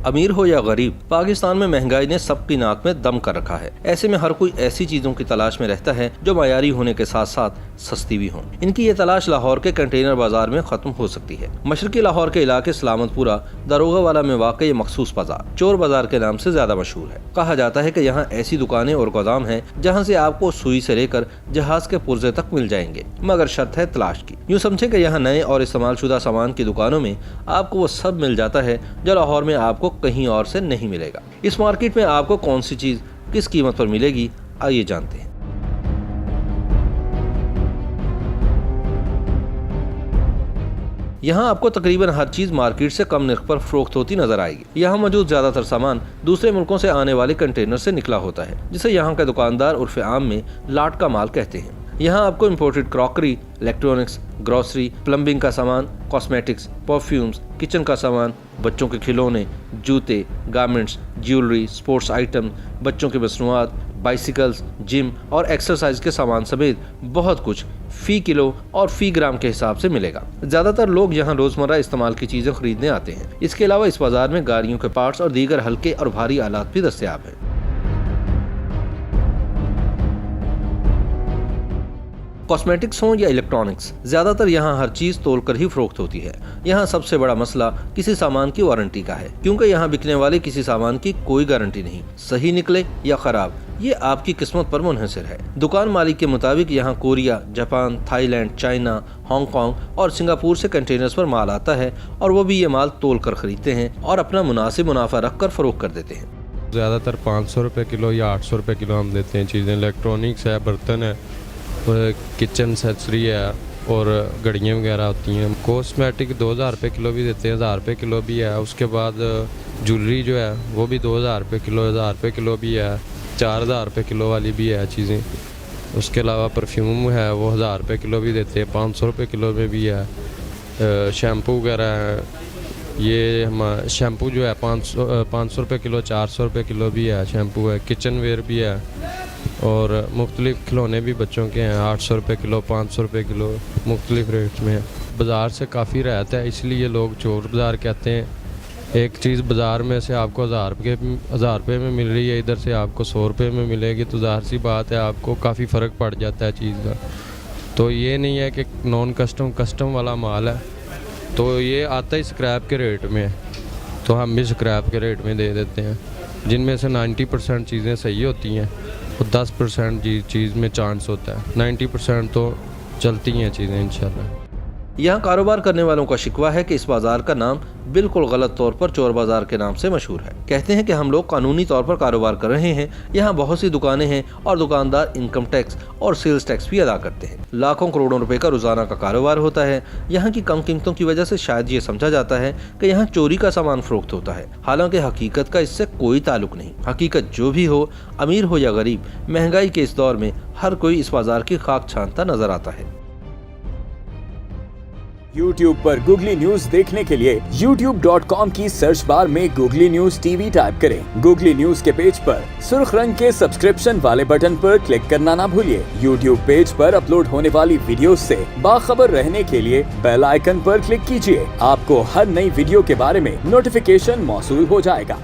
अमीर हो या गरीब, पाकिस्तान में महंगाई ने सबकी नाक में दम कर रखा है। ऐसे में हर कोई ऐसी चीजों की तलाश में रहता है जो मयारी होने के साथ साथ सस्ती भी हों। इनकी ये तलाश लाहौर के कंटेनर बाजार में खत्म हो सकती है। मशरकी लाहौर के इलाके सलामतपुरा दरोगावाला में वाक़ई मखसूस बाजार चोर बाजार के नाम से ज्यादा मशहूर है। कहा जाता है कि यहाँ ऐसी दुकानें और गोदाम हैं जहाँ से आपको सुई से लेकर जहाज के पुर्जे तक मिल जाएंगे, मगर शर्त है तलाश की। यूँ समझे कि यहाँ नए और इस्तेमाल शुदा सामान की दुकानों में आपको वो सब मिल जाता है जो लाहौर में आपको कहीं और से नहीं मिलेगा। इस मार्केट में आपको कौन सी चीज किस कीमत पर मिलेगी, आइए जानते हैं। यहाँ आपको तकरीबन हर चीज मार्केट से कम निर्ख पर फरोख्त होती नजर आएगी। यहाँ मौजूद ज्यादातर सामान दूसरे मुल्कों से आने वाले कंटेनर से निकला होता है, जिसे यहाँ के दुकानदार उर्फ आम में लाट का माल कहते हैं। यहाँ आपको imported crockery, electronics, grocery, plumbing का सामान, कॉस्मेटिक्स, परफ्यूम्स, किचन का सामान, बच्चों के खिलौने, जूते, गारमेंट्स, ज्वेलरी, स्पोर्ट्स आइटम, बच्चों के मसनूआत, बाइसिकल्स, जिम और एक्सरसाइज के सामान समेत बहुत कुछ फी किलो और फी ग्राम के हिसाब से मिलेगा। ज्यादातर लोग यहाँ रोजमर्रा इस्तेमाल की चीजें खरीदने आते हैं। इसके अलावा इस बाजार में गाड़ियों के पार्ट्स और दीगर हल्के और भारी आलात भी दस्तयाब हैं। कॉस्मेटिक्स हो या इलेक्ट्रॉनिक्स, ज्यादातर यहाँ हर चीज तोलकर ही फरोख्त होती है। यहाँ सबसे बड़ा मसला किसी सामान की वारंटी का है, क्योंकि यहाँ बिकने वाले किसी सामान की कोई गारंटी नहीं। सही निकले या खराब, ये आपकी किस्मत पर मुनहसर है। दुकान मालिक के मुताबिक यहाँ Korea, Japan, Thailand, China, Hong Kong और सिंगापुर से कंटेनर्स पर माल आता है और वो भी ये माल तोल कर खरीदते हैं और अपना मुनासिब मुनाफा रख कर फरोख्त कर देते हैं। ज़्यादातर 500 रुपये किलो या 800 रुपये किलो हम देते हैं चीज़ें। इलेक्ट्रॉनिक्स है, बर्तन है, किचन एक्सेसरी है और घड़ियाँ वगैरह होती हैं। कॉस्मेटिक 2000 रुपये किलो भी देते हैं, 1000 रुपये किलो भी है। उसके बाद ज्वेलरी जो है वो भी 2000 रुपये किलो, 1000 रुपये किलो भी है, 4000 रुपये किलो वाली भी है चीज़ें। उसके अलावा परफ्यूम है वो 1000 रुपये किलो भी देते हैं, 500 रुपये किलो में भी है। शैम्पू वगैरह है, ये हम शैम्पू जो है 500 रुपये किलो, 400 रुपये किलो भी है शैम्पू है। किचन वेयर भी है और मुख्तलिफ खिलौने भी बच्चों के हैं, 800 रुपये किलो, 500 रुपये किलो, मुख्तलिफ रेट्स में है। बाज़ार से काफ़ी राहत है, इसलिए लोग चोर बाज़ार कहते हैं। एक चीज़ बाज़ार में से आपको 1000 रुपये में मिल रही है, इधर से आपको 100 रुपये में मिलेगी, तो ज़ाहिर सी बात है आपको काफ़ी फ़र्क पड़ जाता है चीज़ का। तो ये नहीं है कि नॉन कस्टम वाला माल है, तो ये आता ही स्क्रैप के रेट में, तो हम भी स्क्रैप के रेट में दे देते हैं। जिनमें से 90% चीज़ें सही होती हैं और 10% चीज़ में चांस होता है, 90% तो चलती हैं चीज़ें इंशाल्लाह। यहाँ कारोबार करने वालों का शिकवा है कि इस बाजार का नाम बिल्कुल गलत तौर पर चोर बाजार के नाम से मशहूर है। कहते हैं कि हम लोग कानूनी तौर पर कारोबार कर रहे हैं। यहाँ बहुत सी दुकानें हैं और दुकानदार इनकम टैक्स और सेल्स टैक्स भी अदा करते हैं। लाखों करोड़ों रुपए का रोजाना का कारोबार होता है। यहाँ की कम कीमतों की वजह से शायद ये समझा जाता है कि यहाँ चोरी का सामान फरोख्त होता है, हालांकि हकीकत का इससे कोई ताल्लुक नहीं। हकीकत जो भी हो, अमीर हो या गरीब, महंगाई के इस दौर में हर कोई इस बाजार की खाक छानता नजर आता है। YouTube पर गूगली न्यूज देखने के लिए youtube.com की सर्च बार में गूगली न्यूज टीवी टाइप करें। गूगली न्यूज के पेज पर सुर्ख रंग के सब्सक्रिप्शन वाले बटन पर क्लिक करना ना भूलिए। YouTube पेज पर अपलोड होने वाली वीडियोस से बाखबर रहने के लिए बेल आइकन पर क्लिक कीजिए। आपको हर नई वीडियो के बारे में नोटिफिकेशन मौसूल हो जाएगा।